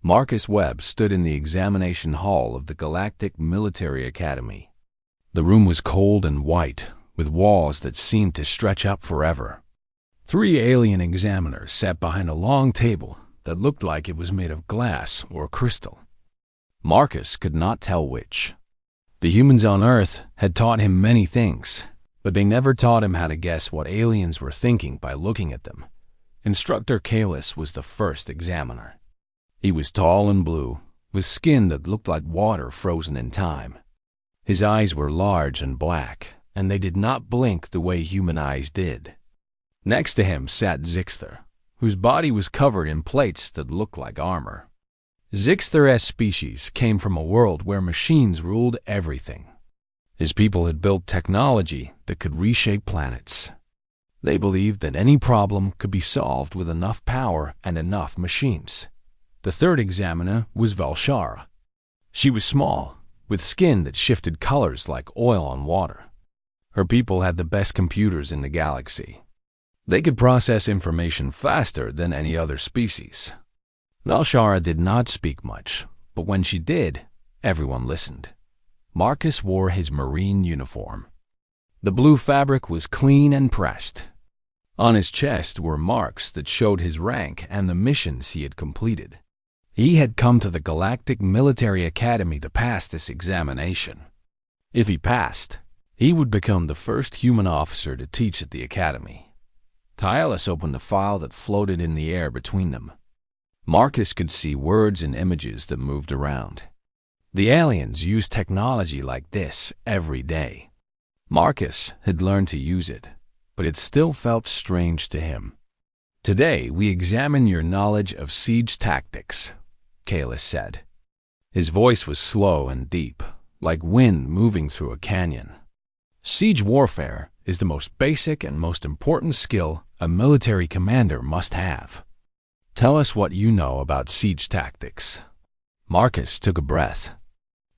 Marcus Webb stood in the examination hall of the Galactic Military Academy. The room was cold and white, with walls that seemed to stretch up forever. 3 alien examiners sat behind a long table that looked like it was made of glass or crystal. Marcus could not tell which. The humans on Earth had taught him many things, but they never taught him how to guess what aliens were thinking by looking at them. Instructor Kalis was the first examiner. He was tall and blue, with skin that looked like water frozen in time. His eyes were large and black, and they did not blink the way human eyes did. Next to him sat Zixter, whose body was covered in plates that looked like armor. Zixter's species came from a world where machines ruled everything. His people had built technology that could reshape planets. They believed that any problem could be solved with enough power and enough machines. The third examiner was Valshara. She was small, with skin that shifted colors like oil on water. Her people had the best computers in the galaxy. They could process information faster than any other species. Valshara did not speak much, but when she did, everyone listened. Marcus wore his marine uniform. The blue fabric was clean and pressed. On his chest were marks that showed his rank and the missions he had completed. He had come to the Galactic Military Academy to pass this examination. If he passed, he would become the first human officer to teach at the academy. Kalis opened a file that floated in the air between them. Marcus could see words and images that moved around. The aliens used technology like this every day. Marcus had learned to use it, but it still felt strange to him. Today, we examine your knowledge of siege tactics, Kalis said. His voice was slow and deep, like wind moving through a canyon. Siege warfare is the most basic and most important skill a military commander must have. Tell us what you know about siege tactics. Marcus took a breath.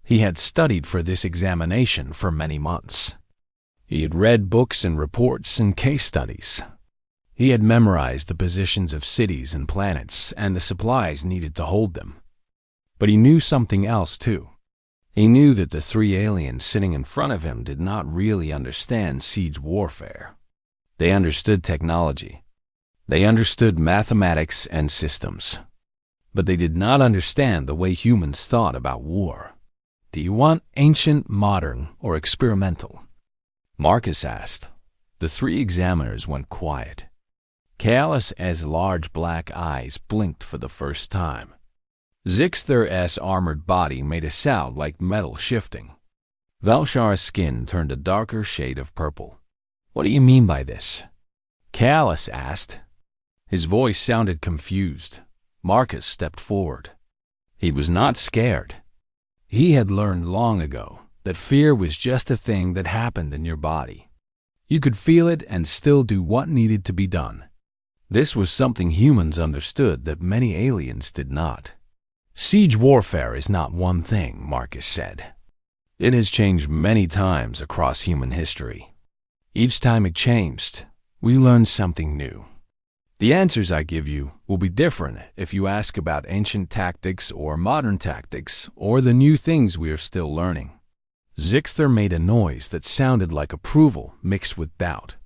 He had studied for this examination for many months. He had read books and reports and case studies. He had memorized the positions of cities and planets and the supplies needed to hold them. But he knew something else too. He knew that the 3 aliens sitting in front of him did not really understand siege warfare. They understood technology. They understood mathematics and systems. But they did not understand the way humans thought about war. Do you want ancient, modern, or experimental? Marcus asked. The 3 examiners went quiet. Kalis' large black eyes blinked for the first time. Zixter's armored body made a sound like metal shifting. Valshara's skin turned a darker shade of purple. What do you mean by this? Kalis asked. His voice sounded confused. Marcus stepped forward. He was not scared. He had learned long ago that fear was just a thing that happened in your body. You could feel it and still do what needed to be done. This was something humans understood that many aliens did not. Siege warfare is not one thing, Marcus said. It has changed many times across human history. Each time it changed, we learned something new. The answers I give you will be different if you ask about ancient tactics or modern tactics or the new things we are still learning. Zixter made a noise that sounded like approval mixed with doubt.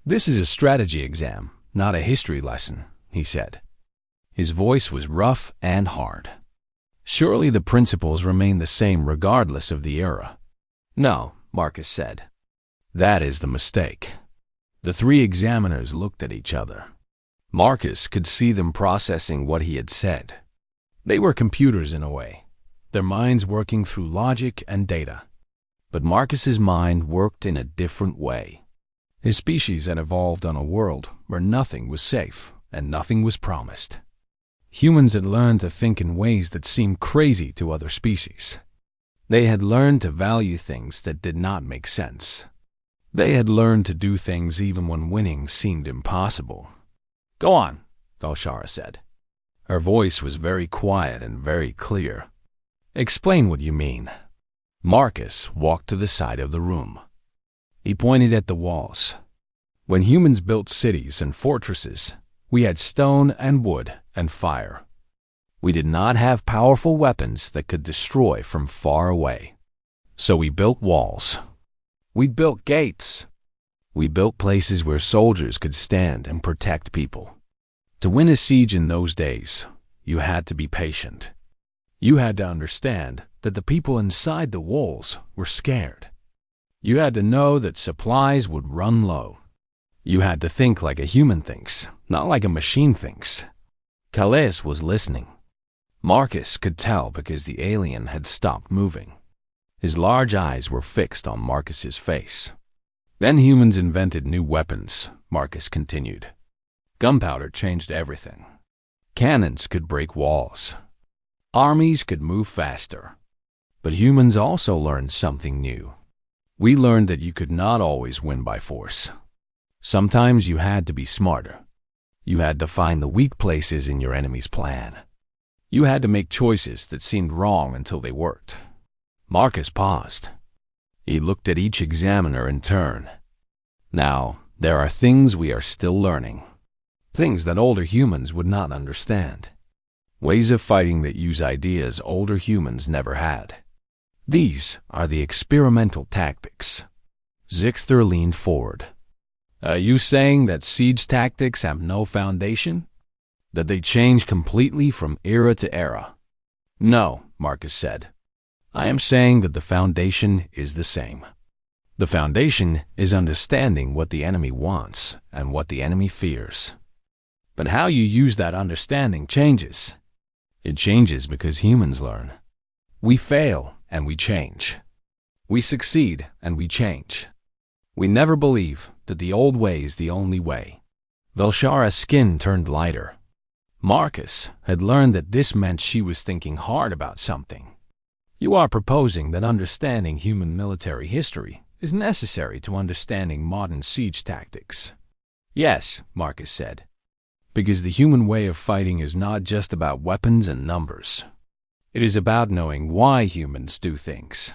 This is a strategy exam, not a history lesson, he said. His voice was rough and hard. Surely the principles remain the same regardless of the era. No, Marcus said. That is the mistake. The 3 examiners looked at each other. Marcus could see them processing what he had said. They were computers in a way, their minds working through logic and data. But Marcus's mind worked in a different way. His species had evolved on a world where nothing was safe and nothing was promised. Humans had learned to think in ways that seemed crazy to other species. They had learned to value things that did not make sense. They had learned to do things even when winning seemed impossible. Go on, Valshara said. Her voice was very quiet and very clear. Explain what you mean. Marcus walked to the side of the room. He pointed at the walls. When humans built cities and fortresses, we had stone and wood and fire. We did not have powerful weapons that could destroy from far away. So we built walls. We built gates. We built places where soldiers could stand and protect people. To win a siege in those days, you had to be patient. You had to understand that the people inside the walls were scared. You had to know that supplies would run low. You had to think like a human thinks, not like a machine thinks. Calais was listening. Marcus could tell because the alien had stopped moving. His large eyes were fixed on Marcus's face. Then humans invented new weapons, Marcus continued. Gunpowder changed everything. Cannons could break walls. Armies could move faster. But humans also learned something new. We learned that you could not always win by force. Sometimes you had to be smarter. You had to find the weak places in your enemy's plan. You had to make choices that seemed wrong until they worked. Marcus paused. He looked at each examiner in turn. Now, there are things we are still learning. Things that older humans would not understand. Ways of fighting that use ideas older humans never had. These are the experimental tactics. Zixter leaned forward. Are you saying that siege tactics have no foundation? That they change completely from era to era? No, Marcus said. I am saying that the foundation is the same. The foundation is understanding what the enemy wants and what the enemy fears. But how you use that understanding changes. It changes because humans learn. We fail and we change. We succeed and we change. We never believe that the old way is the only way. Velshara's skin turned lighter. Marcus had learned that this meant she was thinking hard about something. You are proposing that understanding human military history is necessary to understanding modern siege tactics. Yes, Marcus said, because the human way of fighting is not just about weapons and numbers. It is about knowing why humans do things.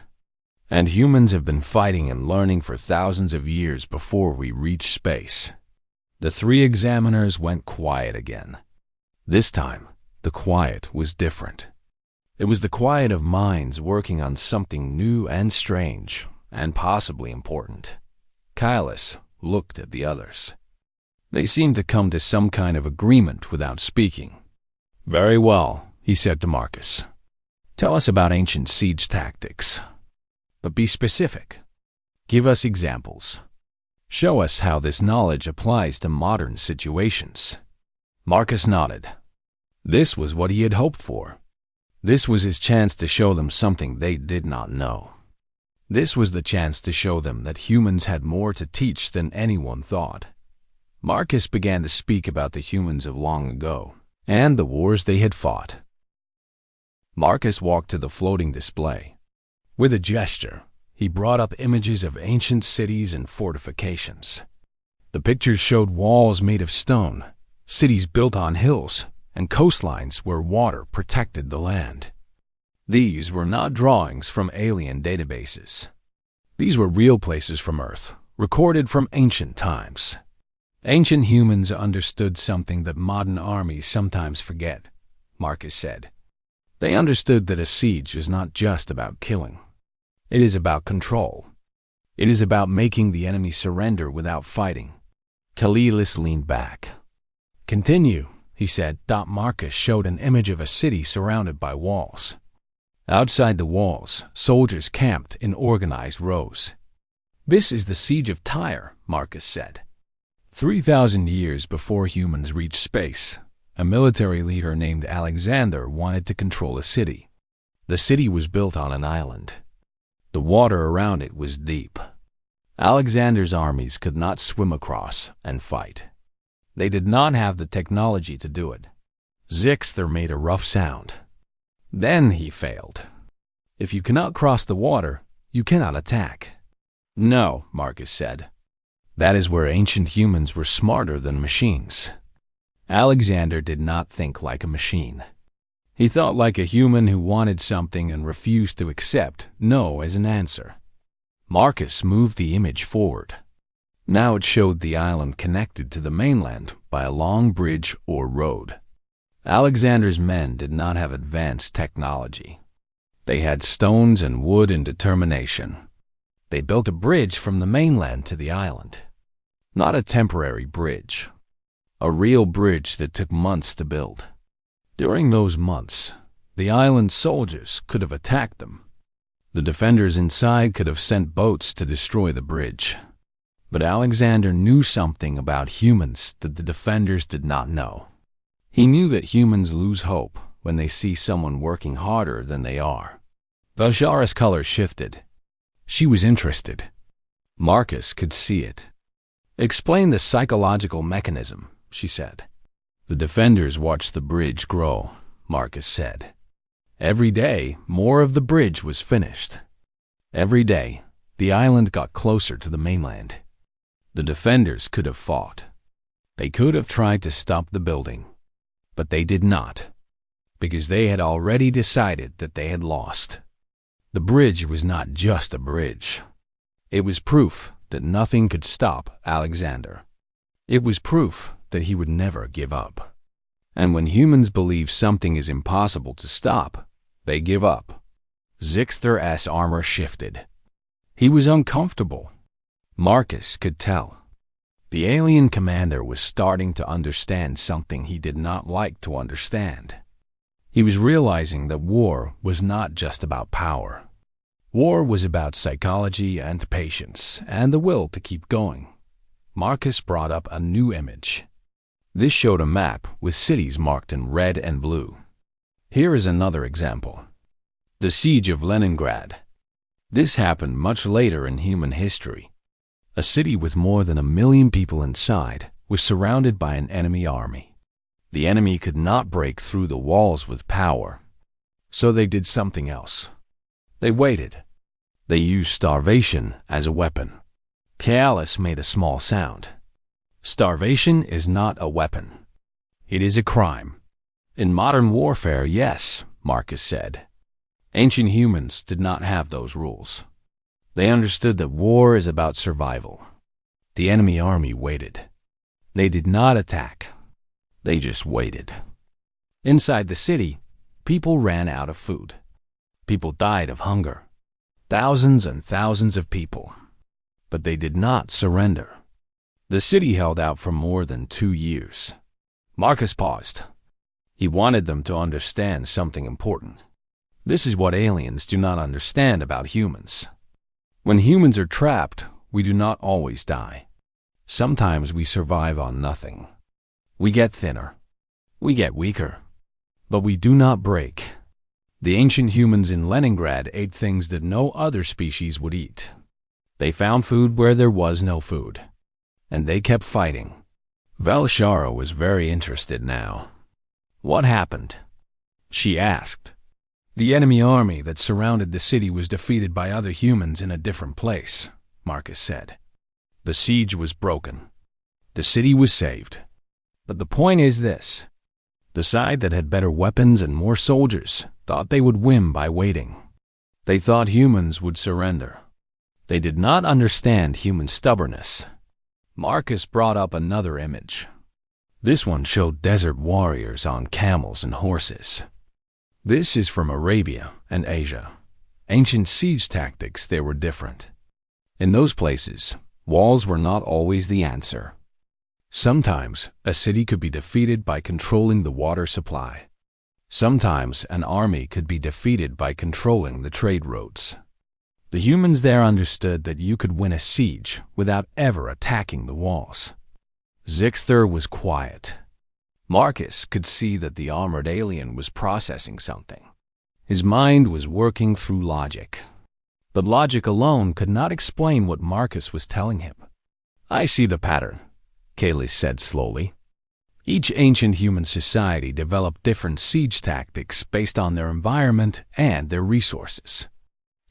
And humans have been fighting and learning for thousands of years before we reached space. The three examiners went quiet again. This time, the quiet was different. It was the quiet of minds working on something new and strange, and possibly important. Kailas looked at the others. They seemed to come to some kind of agreement without speaking. Very well, he said to Marcus. Tell us about ancient siege tactics. But be specific. Give us examples. Show us how this knowledge applies to modern situations. Marcus nodded. This was what he had hoped for. This was his chance to show them something they did not know. This was the chance to show them that humans had more to teach than anyone thought. Marcus began to speak about the humans of long ago and the wars they had fought. Marcus walked to the floating display. With a gesture, he brought up images of ancient cities and fortifications. The pictures showed walls made of stone, cities built on hills, and coastlines where water protected the land. These were not drawings from alien databases. These were real places from Earth, recorded from ancient times. Ancient humans understood something that modern armies sometimes forget, Marcus said. They understood that a siege is not just about killing. It is about control. It is about making the enemy surrender without fighting. Kalilis leaned back. Continue, he said. Marcus showed an image of a city surrounded by walls. Outside the walls, soldiers camped in organized rows. This is the siege of Tyre, Marcus said. 3,000 years before humans reached space, a military leader named Alexander wanted to control a city. The city was built on an island. The water around it was deep. Alexander's armies could not swim across and fight. They did not have the technology to do it. Zixter made a rough sound. Then he failed. If you cannot cross the water, you cannot attack. No, Marcus said. That is where ancient humans were smarter than machines. Alexander did not think like a machine. He thought like a human who wanted something and refused to accept no as an answer. Marcus moved the image forward. Now it showed the island connected to the mainland by a long bridge or road. Alexander's men did not have advanced technology. They had stones and wood and determination. They built a bridge from the mainland to the island. Not a temporary bridge. A real bridge that took months to build. During those months, the island soldiers could have attacked them. The defenders inside could have sent boats to destroy the bridge. But Alexander knew something about humans that the defenders did not know. He knew that humans lose hope when they see someone working harder than they are. Valshara's color shifted. She was interested. Marcus could see it. "Explain the psychological mechanism," she said. "The defenders watched the bridge grow," Marcus said. "Every day, more of the bridge was finished. Every day, the island got closer to the mainland. The defenders could have fought. They could have tried to stop the building. But they did not, because they had already decided that they had lost. The bridge was not just a bridge. It was proof that nothing could stop Alexander. It was proof that he would never give up. And when humans believe something is impossible to stop, they give up. Zixter's armor shifted. He was uncomfortable. Marcus could tell. The alien commander was starting to understand something he did not like to understand. He was realizing that war was not just about power. War was about psychology and patience and the will to keep going. Marcus brought up a new image. This showed a map with cities marked in red and blue. Here is another example. The Siege of Leningrad. This happened much later in human history. A city with more than 1 million people inside was surrounded by an enemy army. The enemy could not break through the walls with power, so they did something else. They waited. They used starvation as a weapon. Kaelis made a small sound. Starvation is not a weapon. It is a crime. In modern warfare, yes, Marcus said. Ancient humans did not have those rules. They understood that war is about survival. The enemy army waited. They did not attack. They just waited. Inside the city, people ran out of food. People died of hunger. Thousands and thousands of people. But they did not surrender. The city held out for more than 2 years. Marcus paused. He wanted them to understand something important. This is what aliens do not understand about humans. When humans are trapped, we do not always die. Sometimes we survive on nothing. We get thinner. We get weaker. But we do not break. The ancient humans in Leningrad ate things that no other species would eat. They found food where there was no food. And they kept fighting. Valshara was very interested now. "What happened?" she asked. "The enemy army that surrounded the city was defeated by other humans in a different place," Marcus said. "The siege was broken. The city was saved. But the point is this. The side that had better weapons and more soldiers thought they would win by waiting. They thought humans would surrender. They did not understand human stubbornness." Marcus brought up another image. This one showed desert warriors on camels and horses. This is from Arabia and Asia. Ancient siege tactics, they were different. In those places, walls were not always the answer. Sometimes, a city could be defeated by controlling the water supply. Sometimes, an army could be defeated by controlling the trade routes. The humans there understood that you could win a siege without ever attacking the walls. Zixter was quiet. Marcus could see that the armored alien was processing something. His mind was working through logic. But logic alone could not explain what Marcus was telling him. "I see the pattern," Kaelis said slowly. "Each ancient human society developed different siege tactics based on their environment and their resources."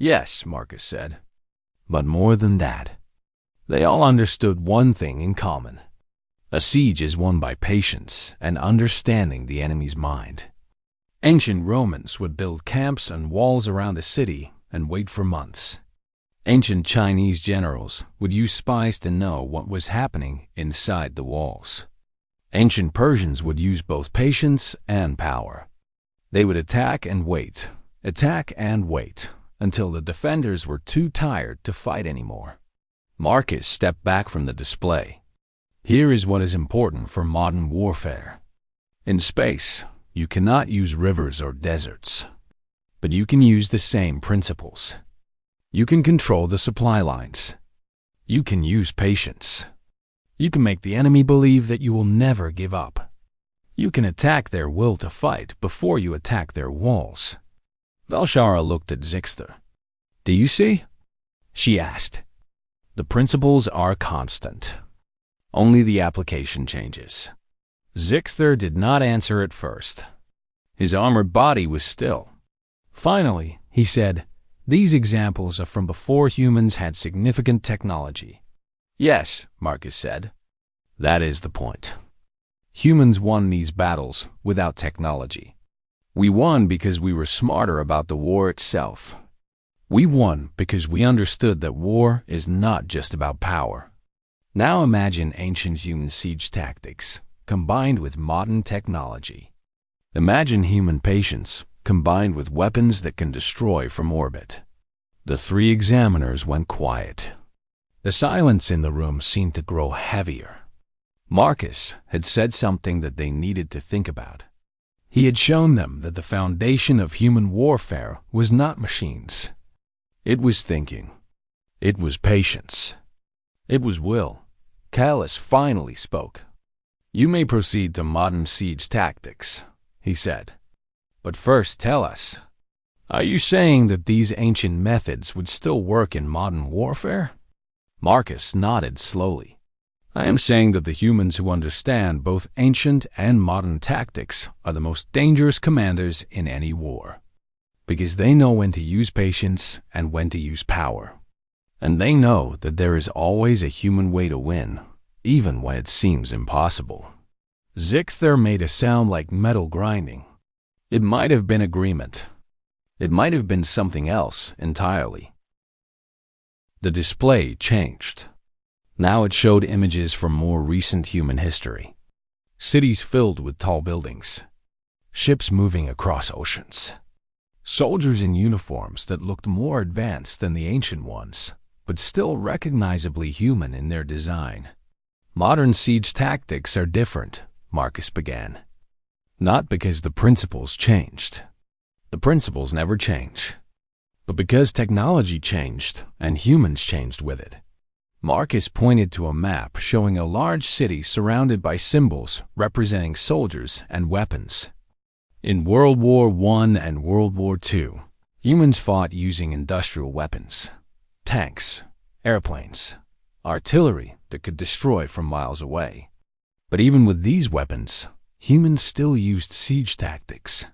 "Yes," Marcus said. "But more than that. They all understood one thing in common. A siege is won by patience and understanding the enemy's mind. Ancient Romans would build camps and walls around a city and wait for months. Ancient Chinese generals would use spies to know what was happening inside the walls. Ancient Persians would use both patience and power. They would attack and wait, until the defenders were too tired to fight anymore. Marcus stepped back from the display. Here is what is important for modern warfare. In space, you cannot use rivers or deserts, but you can use the same principles. You can control the supply lines. You can use patience. You can make the enemy believe that you will never give up. You can attack their will to fight before you attack their walls. Velshara looked at Zixter. "Do you see?" she asked. "The principles are constant. Only the application changes." Zixter did not answer at first. His armored body was still. Finally, he said, "These examples are from before humans had significant technology." "Yes," Marcus said. "That is the point. Humans won these battles without technology. We won because we were smarter about the war itself. We won because we understood that war is not just about power." Now imagine ancient human siege tactics combined with modern technology. Imagine human patience combined with weapons that can destroy from orbit. The three examiners went quiet. The silence in the room seemed to grow heavier. Marcus had said something that they needed to think about. He had shown them that the foundation of human warfare was not machines. It was thinking. It was patience. It was will. Callus finally spoke. "You may proceed to modern siege tactics," he said. "But first tell us, are you saying that these ancient methods would still work in modern warfare?" Marcus nodded slowly. "I am saying that the humans who understand both ancient and modern tactics are the most dangerous commanders in any war, because they know when to use patience and when to use power. And they know that there is always a human way to win, even when it seems impossible." Zixter made a sound like metal grinding. It might have been agreement. It might have been something else entirely. The display changed. Now it showed images from more recent human history. Cities filled with tall buildings. Ships moving across oceans. Soldiers in uniforms that looked more advanced than the ancient ones, but still recognizably human in their design. "Modern siege tactics are different," Marcus began. "Not because the principles changed. The principles never change. But because technology changed and humans changed with it." Marcus pointed to a map showing a large city surrounded by symbols representing soldiers and weapons. In World War I and World War II, humans fought using industrial weapons. Tanks, airplanes, artillery that could destroy from miles away. But even with these weapons, humans still used siege tactics.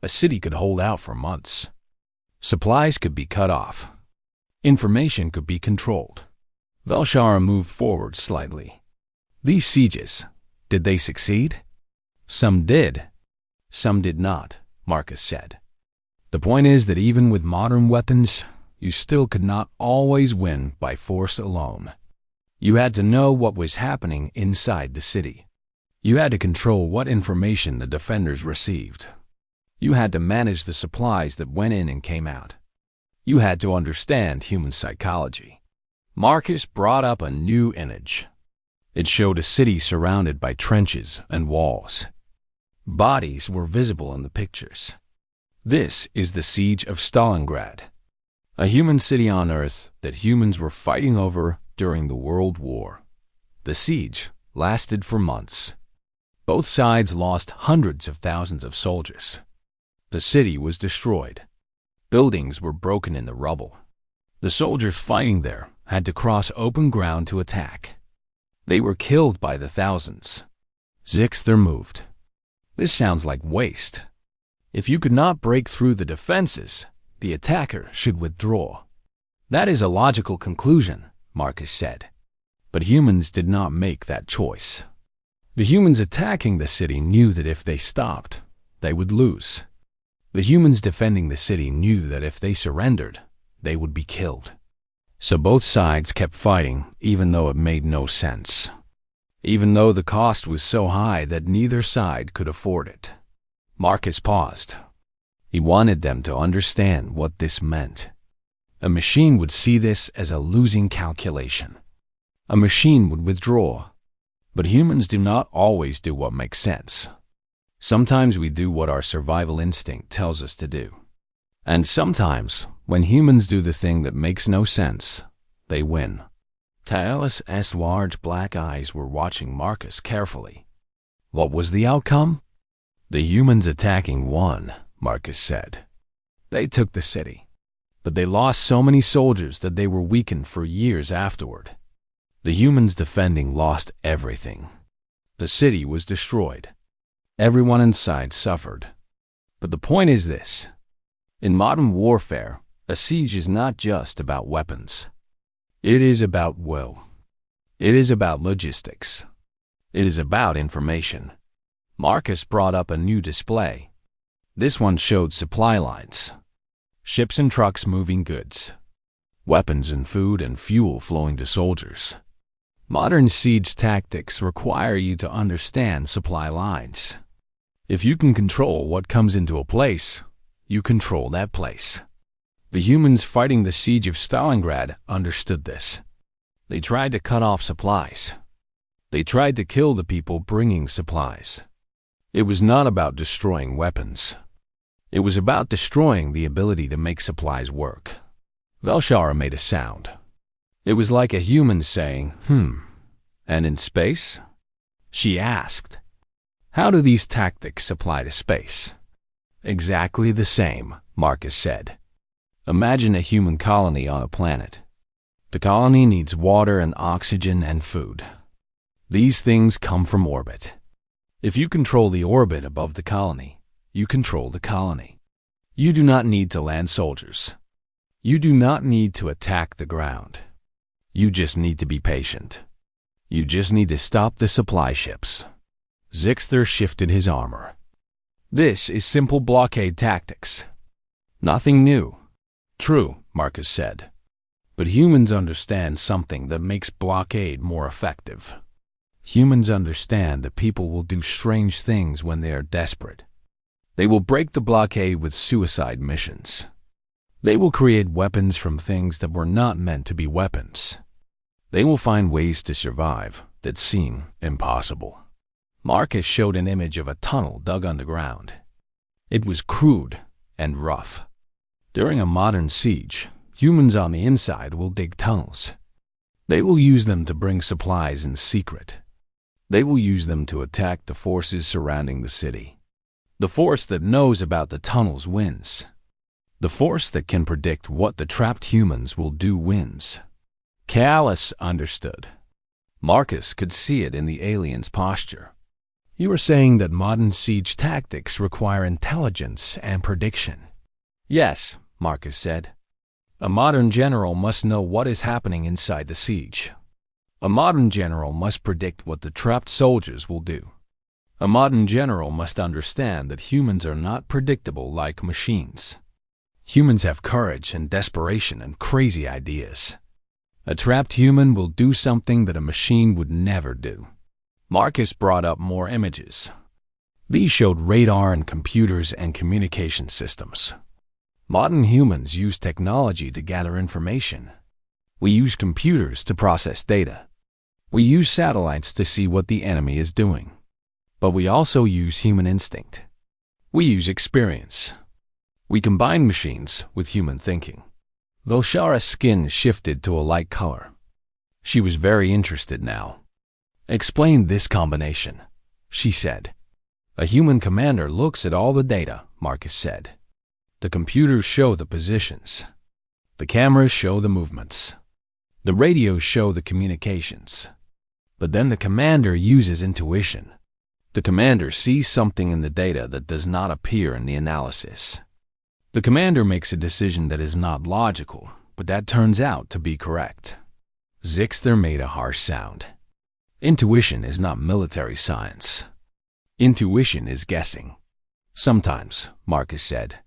A city could hold out for months. Supplies could be cut off. Information could be controlled. Velshara moved forward slightly. "These sieges, did they succeed?" "Some did. Some did not," Marcus said. "The point is that even with modern weapons, you still could not always win by force alone. You had to know what was happening inside the city. You had to control what information the defenders received. You had to manage the supplies that went in and came out. You had to understand human psychology." Marcus brought up a new image. It showed a city surrounded by trenches and walls. Bodies were visible in the pictures. This is the siege of Stalingrad, a human city on Earth that humans were fighting over during the World War. The siege lasted for months. Both sides lost hundreds of thousands of soldiers. The city was destroyed. Buildings were broken in the rubble. The soldiers fighting there had to cross open ground to attack. They were killed by the thousands. Zixter moved. "This sounds like waste. If you could not break through the defenses, the attacker should withdraw." "That is a logical conclusion," Marcus said. But humans did not make that choice. The humans attacking the city knew that if they stopped, they would lose. The humans defending the city knew that if they surrendered, they would be killed. So both sides kept fighting even though it made no sense. even though the cost was so high that neither side could afford it. Marcus paused. He wanted them to understand what this meant. A machine would see this as a losing calculation. A machine would withdraw. But humans do not always do what makes sense. Sometimes we do what our survival instinct tells us to do. And sometimes, when humans do the thing that makes no sense, they win. Taelis's large black eyes were watching Marcus carefully. What was the outcome? The humans attacking won, Marcus said. They took the city. But they lost so many soldiers that they were weakened for years afterward. The humans defending lost everything. The city was destroyed. Everyone inside suffered. But the point is this. In modern warfare, a siege is not just about weapons. It is about will. It is about logistics. It is about information. Marcus brought up a new display. This one showed supply lines. Ships and trucks moving goods. Weapons and food and fuel flowing to soldiers. Modern siege tactics require you to understand supply lines. If you can control what comes into a place, you control that place. The humans fighting the siege of Stalingrad understood this. They tried to cut off supplies. They tried to kill the people bringing supplies. It was not about destroying weapons. It was about destroying the ability to make supplies work. Velshara made a sound. It was like a human saying, And in space? She asked. How do these tactics apply to space? Exactly the same, Marcus said. Imagine a human colony on a planet. The colony needs water and oxygen and food. These things come from orbit. If you control the orbit above the colony, you control the colony. You do not need to land soldiers. You do not need to attack the ground. You just need to be patient. You just need to stop the supply ships. Zixter shifted his armor. This is simple blockade tactics. Nothing new. True, Marcus said. But humans understand something that makes blockade more effective. Humans understand that people will do strange things when they are desperate. They will break the blockade with suicide missions. They will create weapons from things that were not meant to be weapons. They will find ways to survive that seem impossible. Marcus showed an image of a tunnel dug underground. It was crude and rough. During a modern siege, humans on the inside will dig tunnels. They will use them to bring supplies in secret. They will use them to attack the forces surrounding the city. The force that knows about the tunnels wins. The force that can predict what the trapped humans will do wins. Kalis understood. Marcus could see it in the alien's posture. You were saying that modern siege tactics require intelligence and prediction. Yes, Marcus said. A modern general must know what is happening inside the siege. A modern general must predict what the trapped soldiers will do. A modern general must understand that humans are not predictable like machines. Humans have courage and desperation and crazy ideas. A trapped human will do something that a machine would never do. Marcus brought up more images. These showed radar and computers and communication systems. Modern humans use technology to gather information. We use computers to process data. We use satellites to see what the enemy is doing. But we also use human instinct. We use experience. We combine machines with human thinking. Velshara's skin shifted to a light color. She was very interested now. Explain this combination, she said. A human commander looks at all the data, Marcus said. The computers show the positions. The cameras show the movements. The radios show the communications. But then the commander uses intuition. The commander sees something in the data that does not appear in the analysis. The commander makes a decision that is not logical, but that turns out to be correct. Zixter made a harsh sound. Intuition is not military science. Intuition is guessing. Sometimes, Marcus said.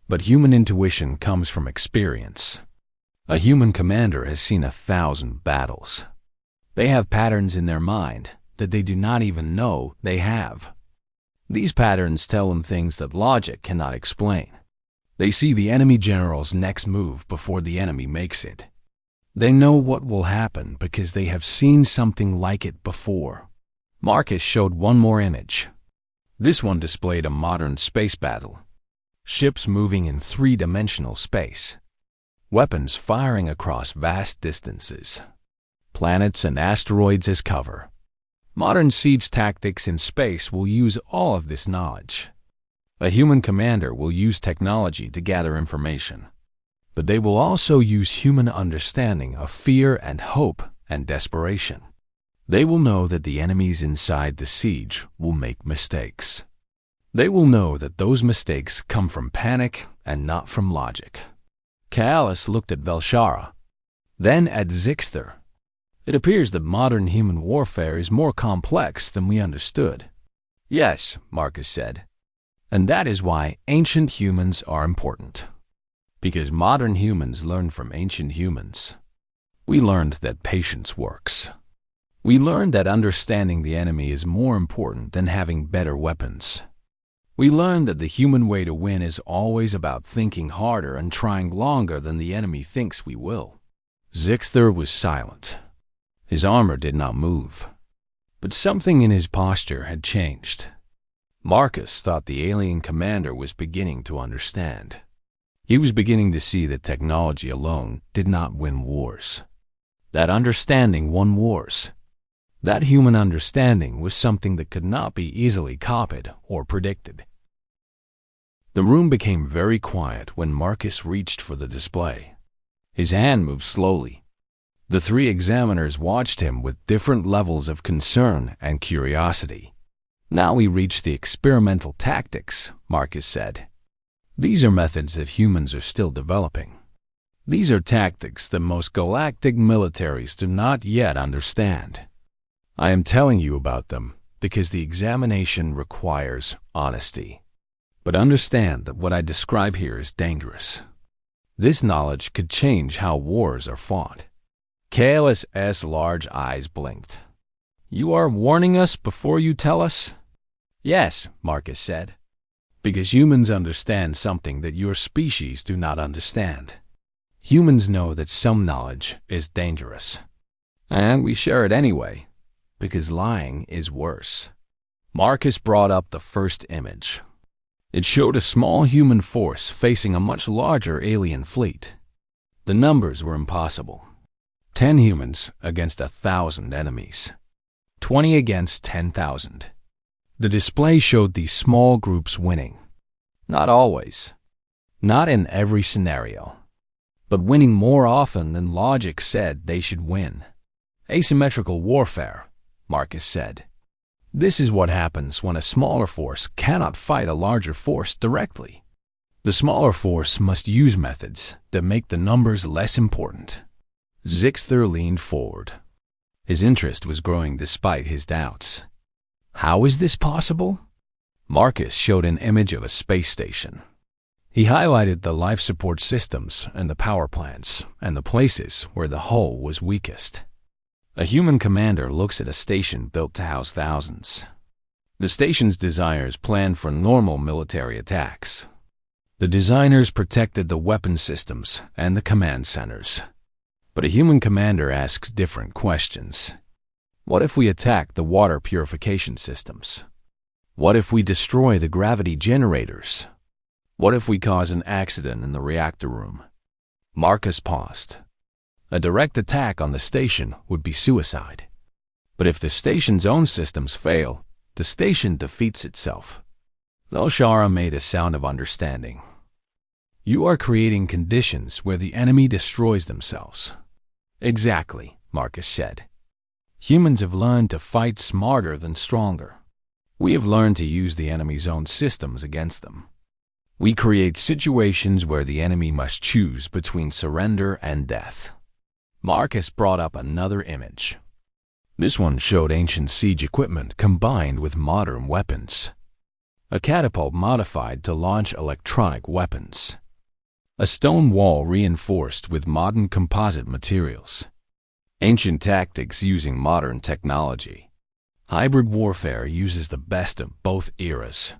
But human intuition comes from experience. A human commander has seen 1,000 battles. They have patterns in their mind, that they do not even know they have. These patterns tell them things that logic cannot explain. They see the enemy general's next move before the enemy makes it. They know what will happen because they have seen something like it before. Marcus showed one more image. This one displayed a modern space battle. Ships moving in three-dimensional space. Weapons firing across vast distances. Planets and asteroids as cover. Modern siege tactics in space will use all of this knowledge. A human commander will use technology to gather information. But they will also use human understanding of fear and hope and desperation. They will know that the enemies inside the siege will make mistakes. They will know that those mistakes come from panic and not from logic. Kaelis looked at Velshara, then at Zixter. It appears that modern human warfare is more complex than we understood. Yes, Marcus said. And that is why ancient humans are important. Because modern humans learn from ancient humans. We learned that patience works. We learned that understanding the enemy is more important than having better weapons. We learned that the human way to win is always about thinking harder and trying longer than the enemy thinks we will. Zixter was silent. His armor did not move. But something in his posture had changed. Marcus thought the alien commander was beginning to understand. He was beginning to see that technology alone did not win wars. That understanding won wars. That human understanding was something that could not be easily copied or predicted. The room became very quiet when Marcus reached for the display. His hand moved slowly. The three examiners watched him with different levels of concern and curiosity. Now we reach the experimental tactics, Marcus said. These are methods that humans are still developing. These are tactics that most galactic militaries do not yet understand. I am telling you about them because the examination requires honesty. But understand that what I describe here is dangerous. This knowledge could change how wars are fought. Kaelis' large eyes blinked. You are warning us before you tell us? Yes, Marcus said. Because humans understand something that your species do not understand. Humans know that some knowledge is dangerous. And we share it anyway, because lying is worse. Marcus brought up the first image. It showed a small human force facing a much larger alien fleet. The numbers were impossible. 10 humans against 1,000 enemies. 20 against 10,000. The display showed these small groups winning. Not always. Not in every scenario. But winning more often than logic said they should win. Asymmetrical warfare, Marcus said. This is what happens when a smaller force cannot fight a larger force directly. The smaller force must use methods that make the numbers less important. Zixter leaned forward. His interest was growing despite his doubts. How is this possible? Marcus showed an image of a space station. He highlighted the life support systems and the power plants and the places where the hull was weakest. A human commander looks at a station built to house thousands. The station's designers planned for normal military attacks. The designers protected the weapon systems and the command centers. But a human commander asks different questions. What if we attack the water purification systems? What if we destroy the gravity generators? What if we cause an accident in the reactor room? Marcus paused. A direct attack on the station would be suicide. But if the station's own systems fail, the station defeats itself. Velshara made a sound of understanding. You are creating conditions where the enemy destroys themselves. Exactly, Marcus said. Humans have learned to fight smarter than stronger. We have learned to use the enemy's own systems against them. We create situations where the enemy must choose between surrender and death. Marcus brought up another image. This one showed ancient siege equipment combined with modern weapons. A catapult modified to launch electronic weapons. A stone wall reinforced with modern composite materials. Ancient tactics using modern technology. Hybrid warfare uses the best of both eras.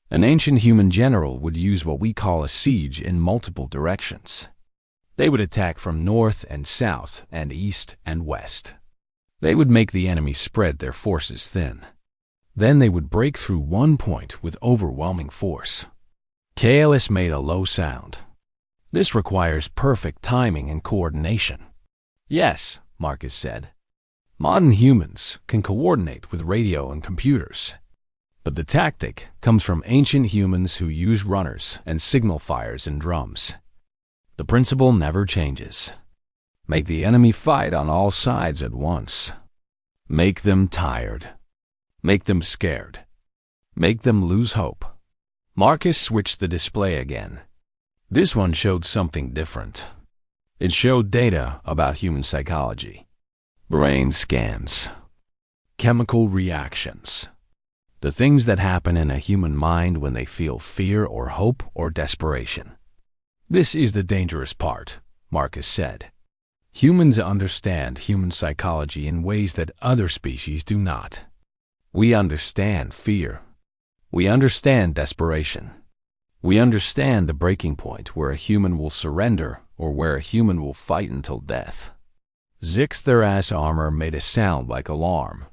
An ancient human general would use what we call a siege in multiple directions. They would attack from north and south and east and west. They would make the enemy spread their forces thin. Then they would break through one point with overwhelming force. KLS made a low sound. This requires perfect timing and coordination. Yes, Marcus said. Modern humans can coordinate with radio and computers. But the tactic comes from ancient humans who use runners and signal fires and drums. The principle never changes. Make the enemy fight on all sides at once. Make them tired. Make them scared. Make them lose hope. Marcus switched the display again. This one showed something different. It showed data about human psychology. Brain scans. Chemical reactions. The things that happen in a human mind when they feel fear or hope or desperation. This is the dangerous part, Marcus said. Humans understand human psychology in ways that other species do not. We understand fear. We understand desperation. We understand the breaking point where a human will surrender or where a human will fight until death. Zixthera's armor made a sound like alarm.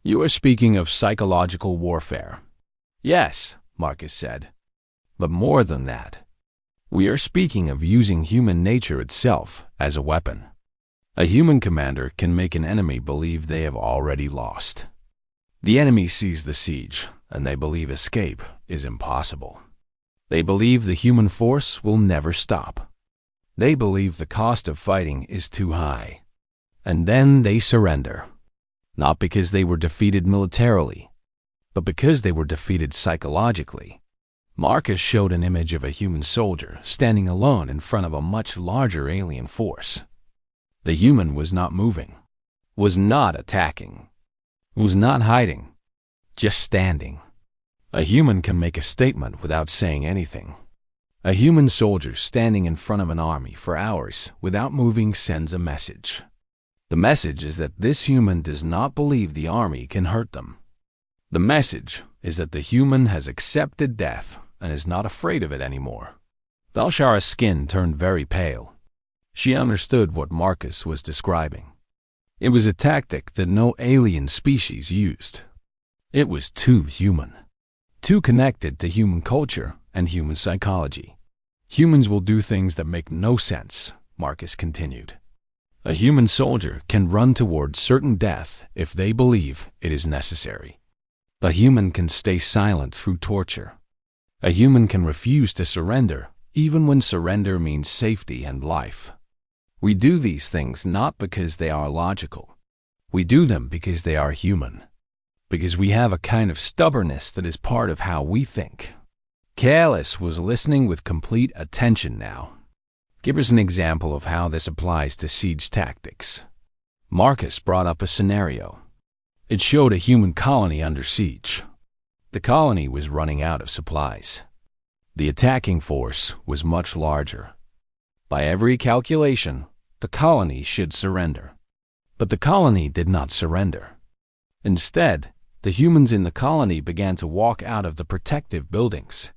You are speaking of psychological warfare. Yes, Marcus said. But more than that. We are speaking of using human nature itself as a weapon. A human commander can make an enemy believe they have already lost. The enemy sees the siege, and they believe escape is impossible. They believe the human force will never stop. They believe the cost of fighting is too high. And then they surrender. Not because they were defeated militarily, but because they were defeated psychologically. Marcus showed an image of a human soldier standing alone in front of a much larger alien force. The human was not moving, was not attacking, was not hiding, just standing. A human can make a statement without saying anything. A human soldier standing in front of an army for hours without moving sends a message. The message is that this human does not believe the army can hurt them. The message is that the human has accepted death and is not afraid of it anymore. Valshara's skin turned very pale. She understood what Marcus was describing. It was a tactic that no alien species used. It was too human, too connected to human culture and human psychology. Humans will do things that make no sense, Marcus continued. A human soldier can run toward certain death if they believe it is necessary. A human can stay silent through torture. A human can refuse to surrender, even when surrender means safety and life. We do these things not because they are logical. We do them because they are human. Because we have a kind of stubbornness that is part of how we think. Kalis was listening with complete attention now. Give us an example of how this applies to siege tactics. Marcus brought up a scenario. It showed a human colony under siege. The colony was running out of supplies. The attacking force was much larger. By every calculation, the colony should surrender. But the colony did not surrender. Instead, the humans in the colony began to walk out of the protective buildings.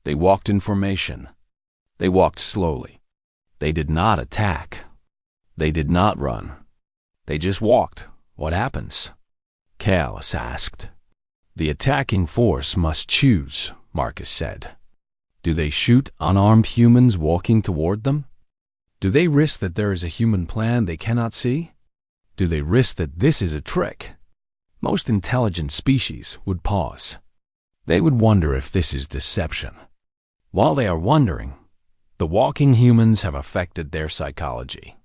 They walked in formation. They walked slowly. They did not attack. They did not run. They just walked. What happens? Kalis asked. The attacking force must choose, Marcus said. Do they shoot unarmed humans walking toward them? Do they risk that there is a human plan they cannot see? Do they risk that this is a trick? Most intelligent species would pause. They would wonder if this is deception. While they are wondering, the walking humans have affected their psychology,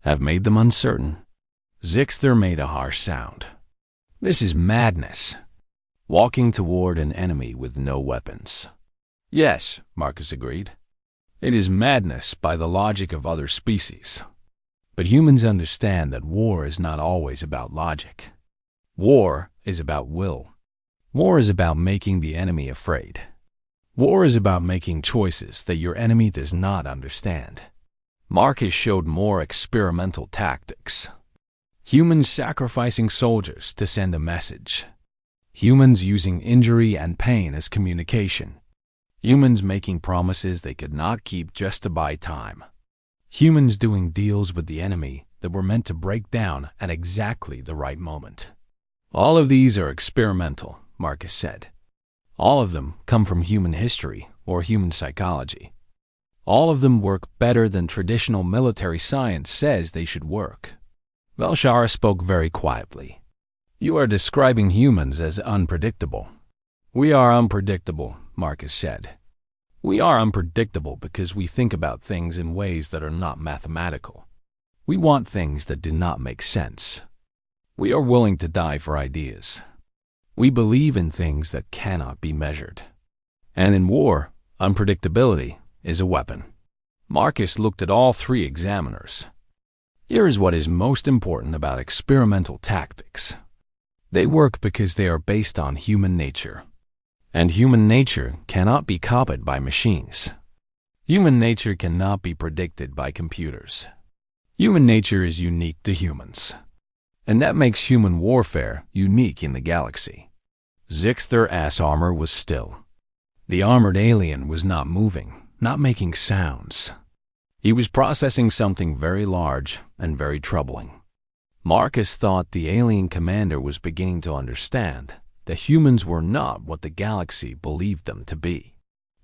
have made them uncertain. Zixther made a harsh sound. This is madness. Walking toward an enemy with no weapons. Yes, Marcus agreed. It is madness by the logic of other species. But humans understand that war is not always about logic. War is about will. War is about making the enemy afraid. War is about making choices that your enemy does not understand. Marcus showed more experimental tactics. Humans sacrificing soldiers to send a message. Humans using injury and pain as communication. Humans making promises they could not keep just to buy time. Humans doing deals with the enemy that were meant to break down at exactly the right moment. All of these are experimental, Marcus said. All of them come from human history or human psychology. All of them work better than traditional military science says they should work. Velshara spoke very quietly. You are describing humans as unpredictable. We are unpredictable, Marcus said. We are unpredictable because we think about things in ways that are not mathematical. We want things that do not make sense. We are willing to die for ideas. We believe in things that cannot be measured. And in war, unpredictability is a weapon. Marcus looked at all three examiners. Here is what is most important about experimental tactics. They work because they are based on human nature. And human nature cannot be copied by machines. Human nature cannot be predicted by computers. Human nature is unique to humans. And that makes human warfare unique in the galaxy. Zixther armor was still. The armored alien was not moving, not making sounds. He was processing something very large and very troubling. Marcus thought the alien commander was beginning to understand that humans were not what the galaxy believed them to be.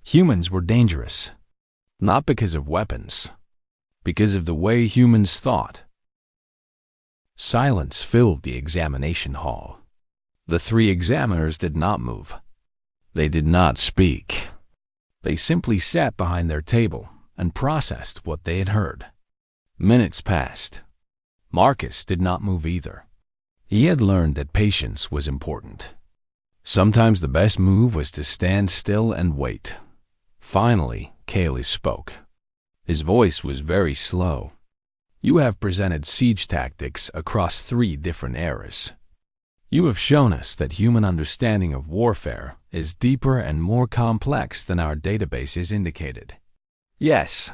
Humans were dangerous, not because of weapons, because of the way humans thought. Silence filled the examination hall. The three examiners did not move. They did not speak. They simply sat behind their table and processed what they had heard. Minutes passed. Marcus did not move either. He had learned that patience was important. Sometimes the best move was to stand still and wait. Finally, Kaylee spoke. His voice was very slow. You have presented siege tactics across 3 different eras. You have shown us that human understanding of warfare is deeper and more complex than our databases indicated. Yes,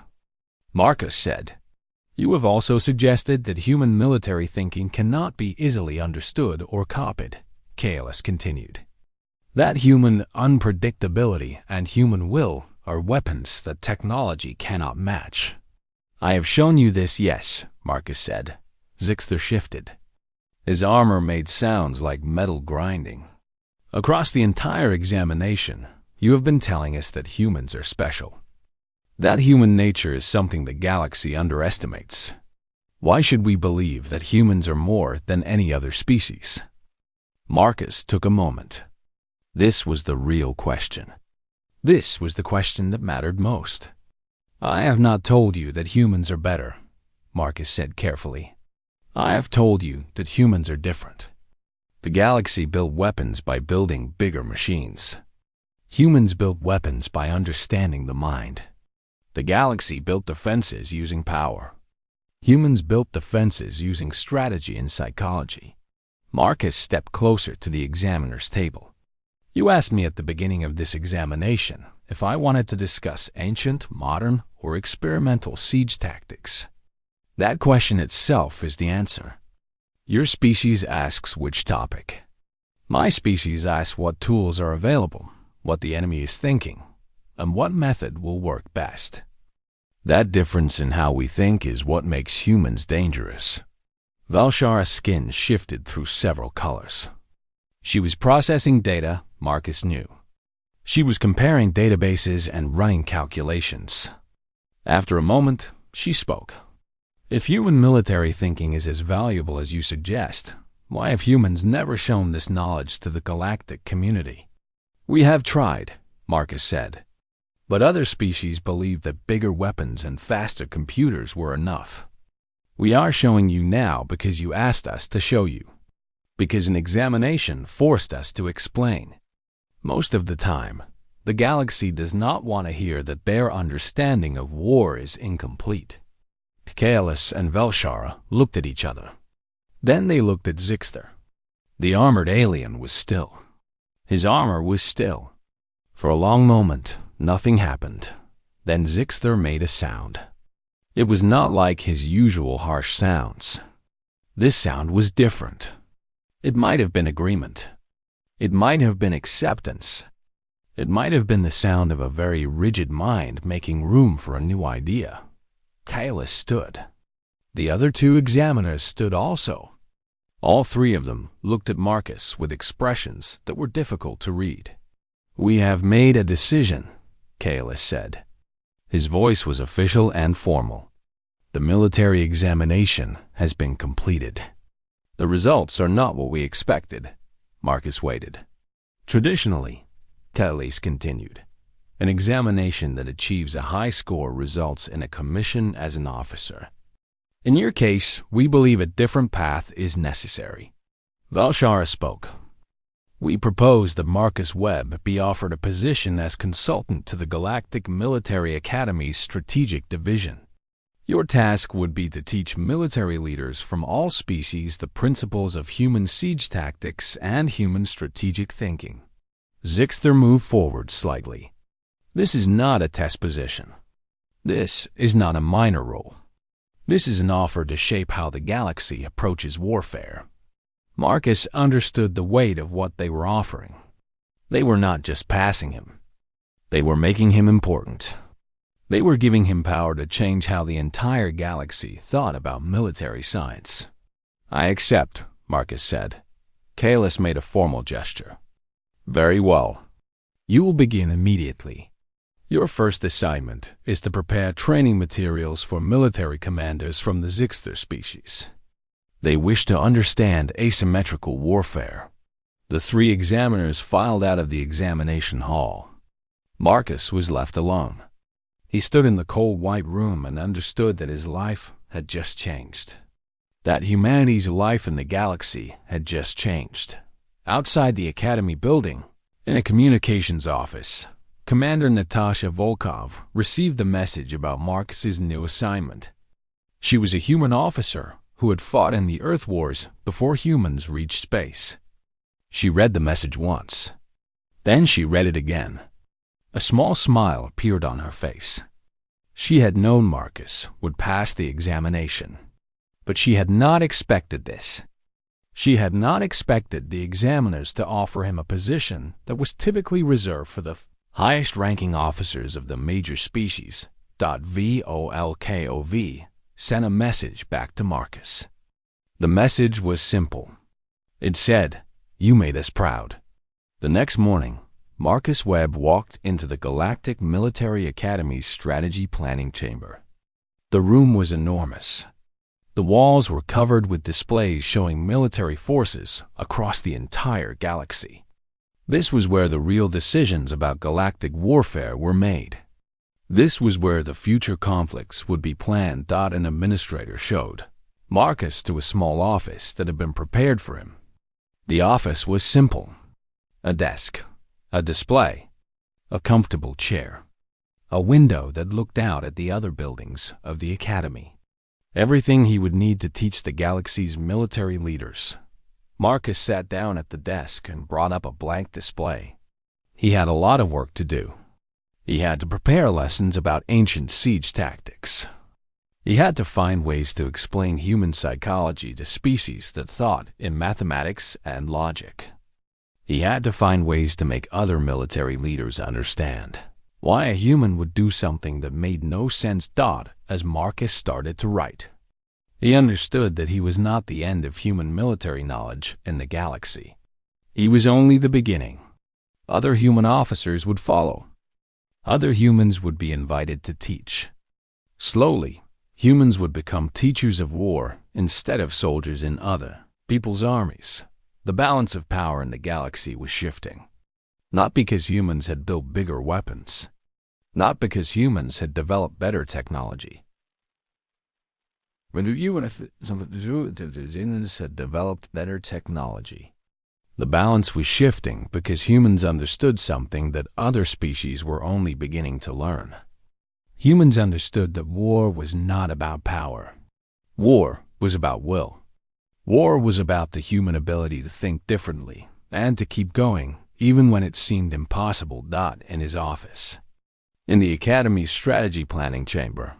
Marcus said. You have also suggested that human military thinking cannot be easily understood or copied, Kaelis continued. That human unpredictability and human will are weapons that technology cannot match. I have shown you this, yes, Marcus said. Zixther shifted. His armor made sounds like metal grinding. Across the entire examination, you have been telling us that humans are special. That human nature is something the galaxy underestimates. Why should we believe that humans are more than any other species? Marcus took a moment. This was the real question. This was the question that mattered most. I have not told you that humans are better, Marcus said carefully. I have told you that humans are different. The galaxy built weapons by building bigger machines. Humans built weapons by understanding the mind. The galaxy built defenses using power. Humans built defenses using strategy and psychology. Marcus stepped closer to the examiner's table. You asked me at the beginning of this examination if I wanted to discuss ancient, modern, or experimental siege tactics. That question itself is the answer. Your species asks which topic. My species asks what tools are available, what the enemy is thinking, and what method will work best. That difference in how we think is what makes humans dangerous. Velshara's skin shifted through several colors. She was processing data Marcus knew. She was comparing databases and running calculations. After a moment, she spoke. If human military thinking is as valuable as you suggest, why have humans never shown this knowledge to the galactic community? We have tried, Marcus said. But other species believed that bigger weapons and faster computers were enough. We are showing you now because you asked us to show you. Because an examination forced us to explain. Most of the time, the galaxy does not want to hear that their understanding of war is incomplete. Kaelis and Velshara looked at each other. Then they looked at Zixther. The armored alien was still. His armor was still. For a long moment, nothing happened. Then Zixther made a sound. It was not like his usual harsh sounds. This sound was different. It might have been agreement. It might have been acceptance. It might have been the sound of a very rigid mind making room for a new idea. Kaelis stood. The other two examiners stood also. All three of them looked at Marcus with expressions that were difficult to read. "We have made a decision," Kaelis said. His voice was official and formal. "The military examination has been completed." "The results are not what we expected." Marcus waited. "Traditionally," Kaelis continued, "an examination that achieves a high score results in a commission as an officer. In your case, we believe a different path is necessary." Valshara spoke. "We propose that Marcus Webb be offered a position as consultant to the Galactic Military Academy's Strategic Division. Your task would be to teach military leaders from all species the principles of human siege tactics and human strategic thinking." Zixter moved forward slightly. "This is not a test position. This is not a minor role. This is an offer to shape how the galaxy approaches warfare." Marcus understood the weight of what they were offering. They were not just passing him. They were making him important. They were giving him power to change how the entire galaxy thought about military science. "I accept," Marcus said. Kaelis made a formal gesture. "Very well. You will begin immediately. Your first assignment is to prepare training materials for military commanders from the Zixter species. They wish to understand asymmetrical warfare." The three examiners filed out of the examination hall. Marcus was left alone. He stood in the cold white room and understood that his life had just changed. That humanity's life in the galaxy had just changed. Outside the Academy building, in a communications office, Commander Natasha Volkov received the message about Marcus's new assignment. She was a human officer who had fought in the Earth Wars before humans reached space. She read the message once. Then she read it again. A small smile appeared on her face. She had known Marcus would pass the examination, but she had not expected this. She had not expected the examiners to offer him a position that was typically reserved for the highest-ranking officers of the major species. Volkov sent a message back to Marcus. The message was simple. It said, "You made us proud." The next morning, Marcus Webb walked into the Galactic Military Academy's strategy planning chamber. The room was enormous. The walls were covered with displays showing military forces across the entire galaxy. This was where the real decisions about galactic warfare were made. This was where the future conflicts would be planned. An administrator showed Marcus to a small office that had been prepared for him. The office was simple. A desk, a display, a comfortable chair, a window that looked out at the other buildings of the Academy. Everything he would need to teach the galaxy's military leaders. Marcus sat down at the desk and brought up a blank display. He had a lot of work to do. He had to prepare lessons about ancient siege tactics. He had to find ways to explain human psychology to species that thought in mathematics and logic. He had to find ways to make other military leaders understand why a human would do something that made no sense. As Marcus started to write, he understood that he was not the end of human military knowledge in the galaxy. He was only the beginning. Other human officers would follow. Other humans would be invited to teach. Slowly, humans would become teachers of war instead of soldiers in other people's armies. The balance of power in the galaxy was shifting. Not because humans had built bigger weapons. Not because humans had developed better technology. Humans had developed better technology. The balance was shifting because humans understood something that other species were only beginning to learn. Humans understood that war was not about power. War was about will. War was about the human ability to think differently and to keep going even when it seemed impossible. In his office, in the Academy's strategy planning chamber,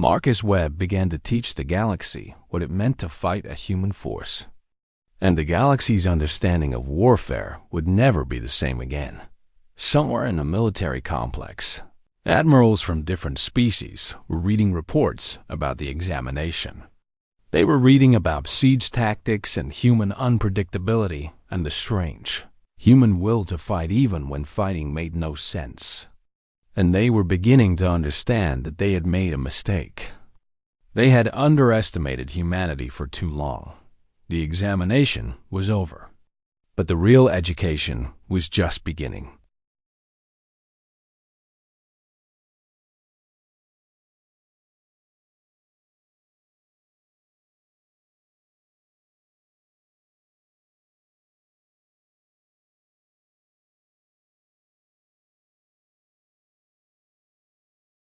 Marcus Webb began to teach the galaxy what it meant to fight a human force. And the galaxy's understanding of warfare would never be the same again. Somewhere in a military complex, admirals from different species were reading reports about the examination. They were reading about siege tactics and human unpredictability and the strange human will to fight even when fighting made no sense. And they were beginning to understand that they had made a mistake. They had underestimated humanity for too long. The examination was over. But the real education was just beginning.